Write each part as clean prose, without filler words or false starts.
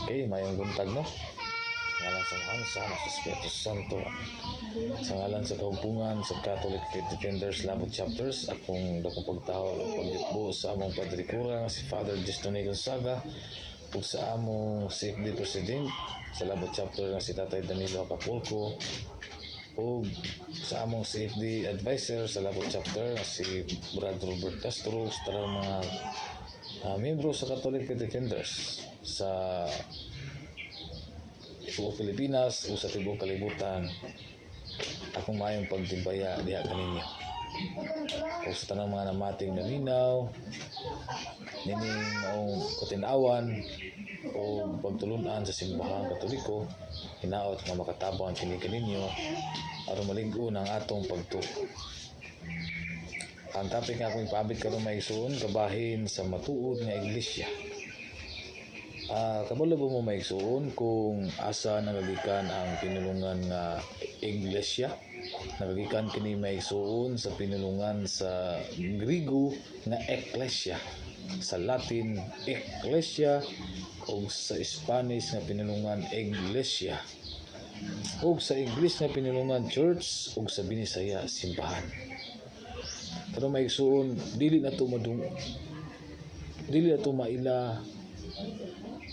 Okay, mayong buntag no. Ngalan sa Hansa, sa Espiritu Santo. Sa ngalan sa kahumpungan sa Catholic Faith Defenders Labot Chapters, akong dakong pagtaho ng pagbitbo sa among padrikura nga si Father Justone Gonzaga ug sa among CFD President sa Labot Chapter nga si Tatay Danilo Acapulco ug sa among CFD Advisor sa Labot Chapter nga si Brad Robert Castro sa tarang mga miyembro sa Catholic Faith Defenders sa buong Pilipinas o sa tibok kalibutan. Akong mayong pagtimbaya diha kaninyo o sa tanang mga namating naminaw nining maong katinawan o pagtulunan sa simbahang Katoliko, hinaot nga makatabang kini kaninyo aron malig-o ng atong pagtuo. Ang topic nga akong ipabit karon maigsoon kabahin sa matuod nga iglesia. Kabalo ba mo maigsoon kung asa nagagikan ang pinulungan nga iglesia? Nagagikan kini maigsoon sa pinulungan sa Griego nga ecclesia, sa Latin ecclesia, o sa Spanish nga pinulungan iglesia, o sa English nga pinulungan church, o sa Binisaya simbahan. Pero maigsoon dili na to maila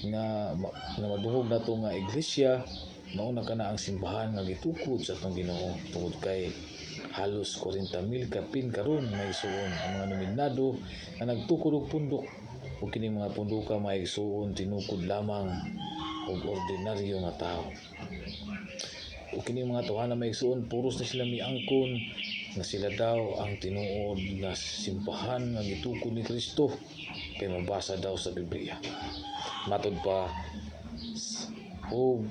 nga madungog na to nga iglesia, mauna ka na ang simbahan nga gitukod sa atong Ginoo tungod kay halos 40,000 kapin karon maigsoon ang mga nominado nga nagtukod og pundok ug kini mga pundoka maigsoon tinukod lamang og ordinaryo nga tao. Ug kini mga tuhan na maigsoon puros na sila miangkon nga sila daw ang tinuod nga simbahan nga gitukod ni Kristo kay mabasa daw sa Biblia. Matod pa o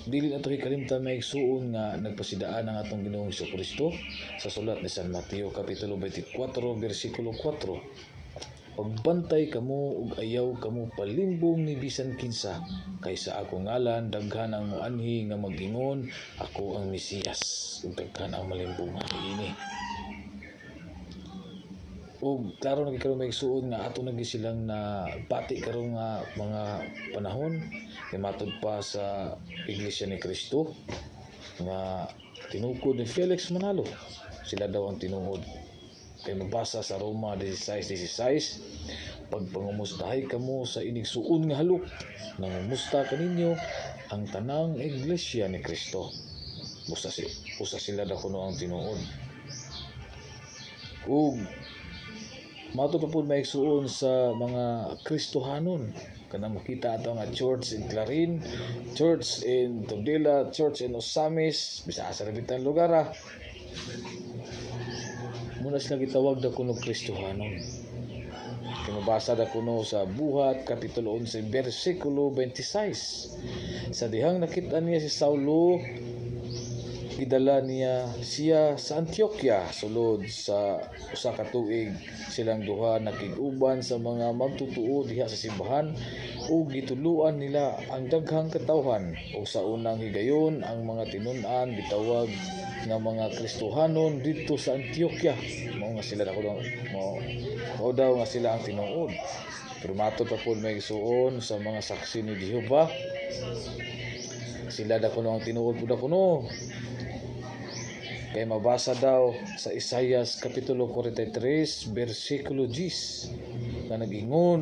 dili na to kalimtan maigsuon nga nagpasidaan ang atong Ginoong Jesucristo sa sulat ni San Mateo kapitulo 24 bersikulo 4. Pagbantay kamo ug ayaw kamo palimbong ni bisan kinsa, kaysa ako ngalan daghan ang moanhi nga mag-ingon ako ang Mesiyas ug daghan ang malimbungan ini. O klaro na karon maigsuon nga ato nagi silang na pati karon nga mga panahon kay matod pa sa Iglesia ni Cristo nga tinukod ni Felix Manalo, sila daw ang tinuod. Kay mabasa sa Roma 16:16, pagpangumustahay kamo sa inigsuon nga halok, nangumusta kaninyo ang tanang Iglesia ni Cristo. Usa sila daw kuno ang tinuod. Ug matod pa pud maigsuon sa mga Kristohanon kana makita ato nga church in Clarin, church in Tondela, church in Osamis, bisa sa labitang lugar muna sila gitawag da kuno Kristohanon. Kay mabasa da kuno sa Buhat kapitulo 11 bersikulo 26, sa dihang nakita niya si Saulo gidala niya siya sa Antioquia sulod sa usa ka tuig. Silang duha nakig-uban sa mga magtutuo diha sa simbahan ug gituluan nila ang daghang katawhan. Ug sa unang higayon ang mga tinun-an gitawag nga mga Kristohanon didto sa Antioquia. Mao nga sila mao daw nga sila ang tinuod. Pero matod pa pud maigsuon sa mga saksi ni Jehova, sila da kuno ang tinuod pud kuno. Kay mabasa daw sa Isaias kapitulo 43 bersikulo 10 na nagingon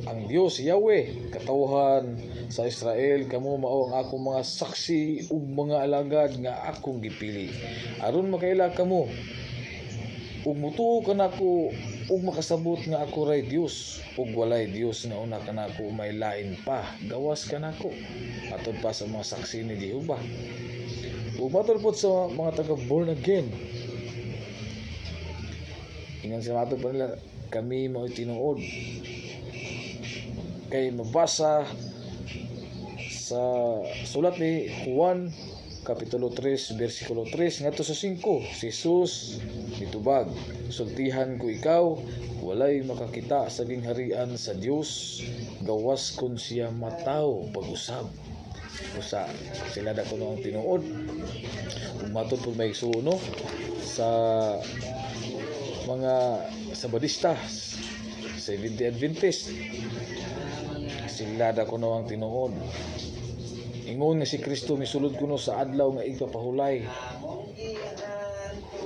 ang Dios Yahweh katawhan sa Israel, kamo mao ang akong mga saksi ug mga alagad nga akong gipili aron makaila kamo ug mutuo kanako ug makasabot nga ako ray Dios ug walay Dios nga una kanako may lain pa gawas kanako. Matod pa sa mga saksi ni Jehova. Ug matod po sa mga taga born again, ingon sa matod pa nila kami mao tinuod. Kay mabasa sa sulat ni Juan kapitulo 3 bersikulo 3 ngadto sa 5, si Jesus mitubag, sultihan ko ikaw, walay makakita sa gingharian sa Dios gawas kun siya mataw pag-usab. Usa sila da kuno ang tinuod. Ug matod pud maigsuon sa mga Sabadista, Seventh-day Adventist. Sila da kuno ang tinuod. Ingon nga si Kristo misulod kuno sa adlaw nga igpapahulay.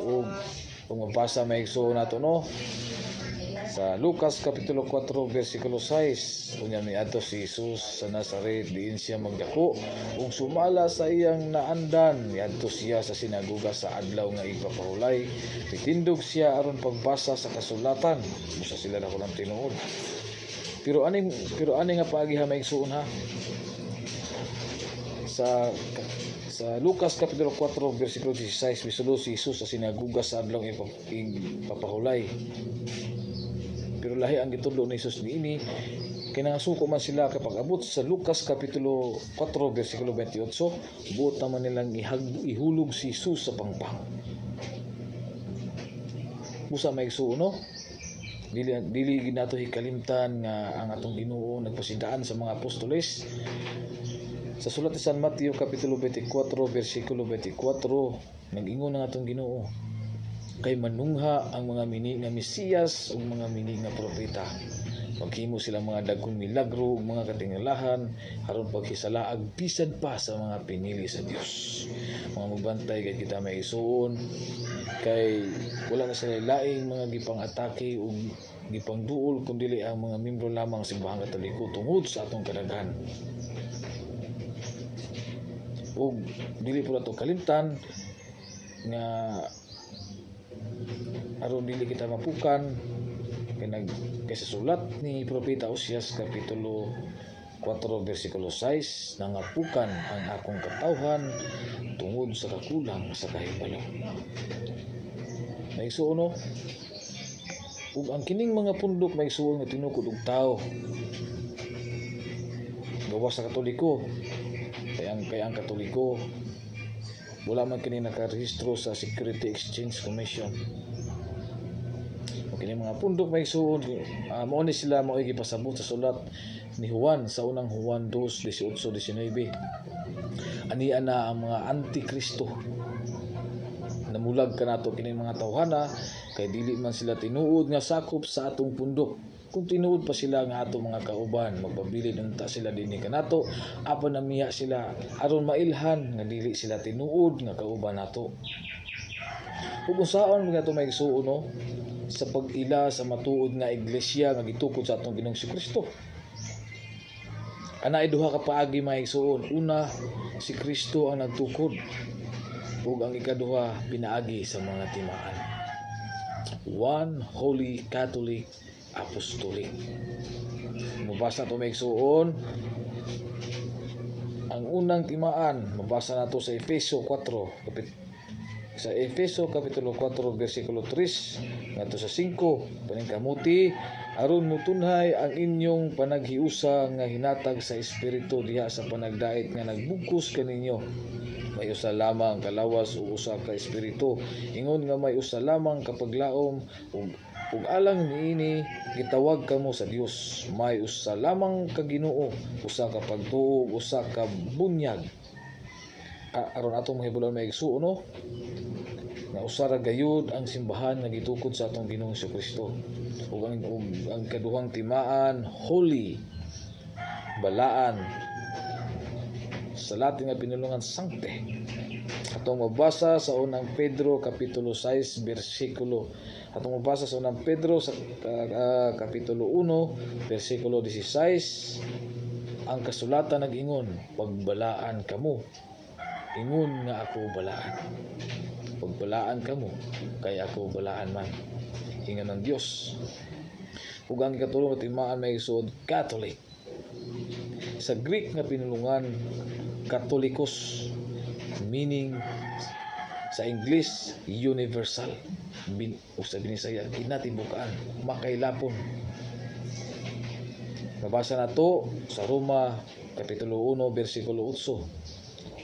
O kung mabasa may igsoon nato no sa Lucas kapitulo 4 versikulo 6, unya miadto si Jesus sa Nazaret, diin siya magdako ug sumala sa iyang naandan, miadto siya sa sinagoga sa adlaw nga igpapahulay. Titindog siya aron pagbasa sa kasulatan, musa sila na kulang tinuod. Pero ani nga paagi ha maigsuon ha. Sa Lucas kapitulo 4 versikulo 16, misulo si Jesus sa sinagoga sa adlaw nga igpapahulay. Pero lahi ang gitudlo ni Jesus niini, kinangasuko man sila kapag abot sa Lucas kapitulo 4 versikulo 28, buot naman nilang ihulog si Jesus sa pangpang. Musa may igsuon no? Dili ginato hikalimtan nga ang atong Ginoo nagpasidaan sa mga apostoles. Sa sulat ni San Mateo kapitulo 24 versikulo 24, nag-ingon ang atong Ginoo, kay manungha ang mga mini nga Mesiyas ug mga mini nga propeta. Maghimo sila mga dagkong milagro ug mga katingalahan aron pagkisalaag bisan pa sa mga pinili sa Dios. Mga magbantay kay kita may isuon kay wala na sila laing mga gipang-atake ug gipangduol kundi ang mga membro lamang sa simbahan Katoliko tungod sa atong kadaghan. Ug dili po nato kalimtan nga aron dili kita mapukan kay sa sulat ni propeta Oseas kapitulo 4 versikulo 6, nangapukan ang akong katawhan tungod sa kakulang sa kahibalo. Maigsuon no? Ug ang kining mga pundok maigsuon nga tinukod og tao gawas sa Katoliko. Kaya ang Katoliko wala man kini nakarehistro sa Security Exchange Commission. Kini mga pundok may suod mao ni sila mao gipasabot sa sulat ni Juan sa unang Juan 2:18-19. Ania na ang mga antikristo. Namulag kanato kini mga tawhana kay dili man sila tinuod nga sakop sa atong pundok. Kung tinuod pa sila nga atong mga kauban, magpabilin unta sila dinhi kanato apan namiya sila aron mailhan nga dili sila tinuod nga kauban nato. Ug usaon nga to maigsuon no? Sa pag-ila sa matuod nga iglesia nga gitukod sa atong Ginoong Kristo. Ana ay duha ka paagi maigsuon. Una, si Kristo ang nagtukod. Ug ang ikaduha pinaagi sa mga timaan. One Holy Catholic Apostolic. Mabasa to maigsuon. Ang unang timaan, mabasa nato sa Efeso 4 kapitulo 4 versikulo 3 ngadto sa 5, paningkamuti aron mutunhay ang inyong panaghiusa nga hinatag sa espiritu diha sa panagdait nga nagbugkos kaninyo. May usa lamang kalawas ug usa ka espiritu, ingon nga may usa lamang kapaglaom ug alang niini gitawag kamo sa Dios. May usa lamang ka Ginoo, usa ka pagtuo, usa ka bunyag. Aron atong mahibulon maigsuon no? Nga usara gayud ang simbahan nga gitukod sa atong Ginoong Kristo. Ug ang kaduhang timaan, holy, balaan, sa Latin nga pinulungan sancte. Atong mabasa sa unang Pedro kapitulo 6 versikulo. Atong mabasa sa unang Pedro sa kapitulo 1 versikulo 16. Ang kasulatan nag-ingon, pagbalaan kamo. Ingon nga ako balaan. Pagbalaan kamo, kay ako balaan man. Ingon ng Dios. Ug ang ikatulong timaan may isod Catholic. Sa Greek nga pinulungan Catholicos, meaning sa English universal. O sa Binisaya kinatibukaan, makailapon. Nabasa na to sa Roma kapitulo 1 versikulo 8.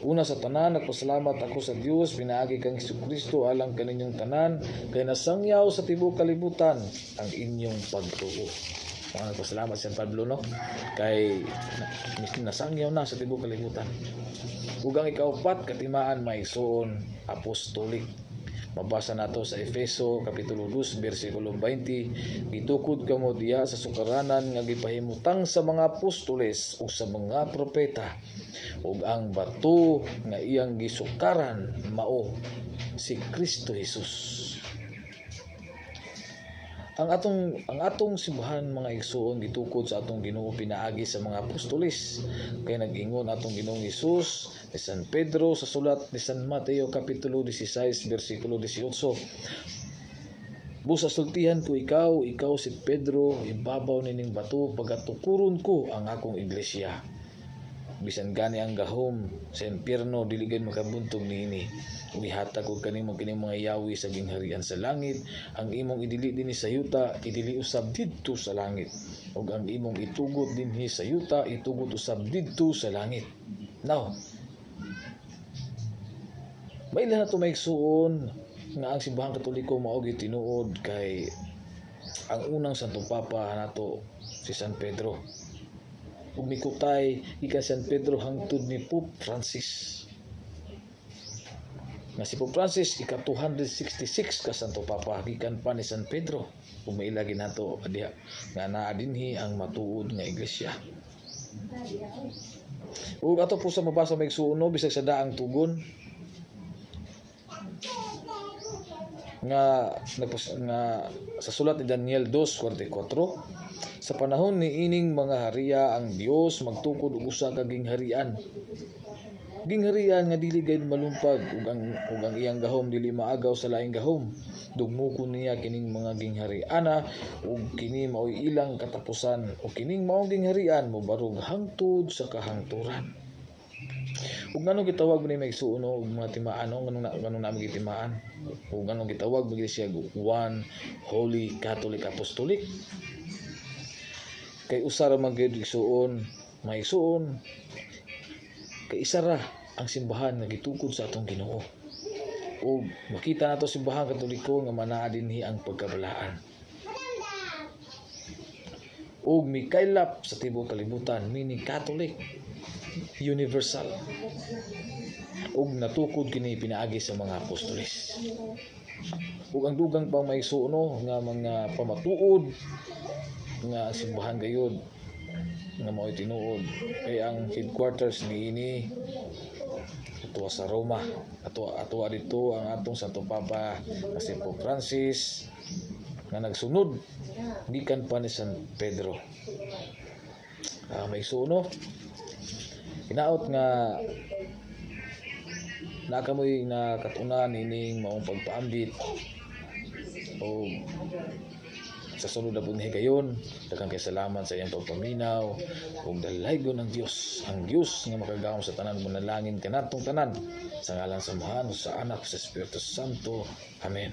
Una sa tanan, nagpasalamat ako sa Dios, pinaagi kang Jesucristo alang kaninyong tanan, kay nasangyaw sa tibuok kalibutan ang inyong pagtuo. Nagpasalamat si Pablo no? Kay nasangyaw na sa tibuok kalibutan. Ug ang ikaupat katimaan may suon apostolic. Mabasa nato sa Efeso kapitulo 2 bersikulo 20, gitukod kamo diya sa sukaranan nga gipahimutang sa mga apostoles o sa mga propeta, ug ang bato nga iyang gisukaran mao si Kristo Jesus. Ang atong simbahan mga igsoon gitukod sa atong Ginoo pinaagi sa mga apostoles, kay nag-ingon atong Ginoong Hesus ni San Pedro sa sulat ni San Mateo kapitulo 16 bersikulo 18, busa sultihan ko ikaw si Pedro, ibabaw nining bato pagatukuron ko ang akong iglesia. Bisan gani ang gahom sa impyerno dili gid makabuntog niini. Ihatag ko kanimo kining mga yawi sa gingharian sa langit. Ang imong idili dinhi sa yuta, idili usab didto sa langit. Ug ang imong itugot dinhi sa yuta, itugot usab didto sa langit. Now, maila na ito maigsuon nga ang simbahan katoliko mao gyud tinuod kay ang unang Santo Papa nato si San Pedro. Ug mikutay gikan San Pedro hangtod ni Pope Francis. Nga si Pope Francis ika-266 ka Santo Papa gikan pa ni San Pedro. Ug mailagi nato diha nga naa dinhi ang matuod nga iglesia. Ug ato po sa mabasa maigsuon bisag sa daang tugon nga sa sulat ni Daniel 2:44, sa panahon ni ining mga hariya ang Dios magtukod og usa ka gingharian nga dili gayud malumpag, ug ang iyang gahom dili maagaw sa laing gahom. Dugmukon niya kining mga ginghariana ug kini mao'y ilang katapusan, ug kining maong gingharian mobarog hangtod sa kahangturan. Ug nganong gitawag ni maigsuon og mga timaan nganong nami gitimaan ug nganong gitawag mo siya One Holy Catholic Apostolic, kay usa ra man gyud igsuon maigsuon kay isa ra ang simbahan nga gitukod sa atong Ginoo, ug makita nato simbahan katoliko nga manaa dinhi ang pagkabalaan ug mikaylap sa tibuok kalibutan, meaning Catholic, universal, ug natukod kini pinaagi sa mga apostoles. Ug ang dugang pang maigsuon nga mga pamatuod nga simbahan gayud nga mao'y tinuod kay ang headquarters niini ato sa Roma. Ato dito ang atong Santo Papa kasi Pope Francis nga nagsunod gikan pa ni San Pedro. Maigsuon hinaot nga nakamoy na katunan nining maong pagpaambit o sa sunod na bunhi gayon. Daghang kay salamat sa iyang pagpaminaw ug dalaygon ng Dios, ang Dios nga makagahom sa tanan, manalangin kanatong tanan sa ngalan sa Amahan, sa Anak, sa Espiritu Santo. Amen.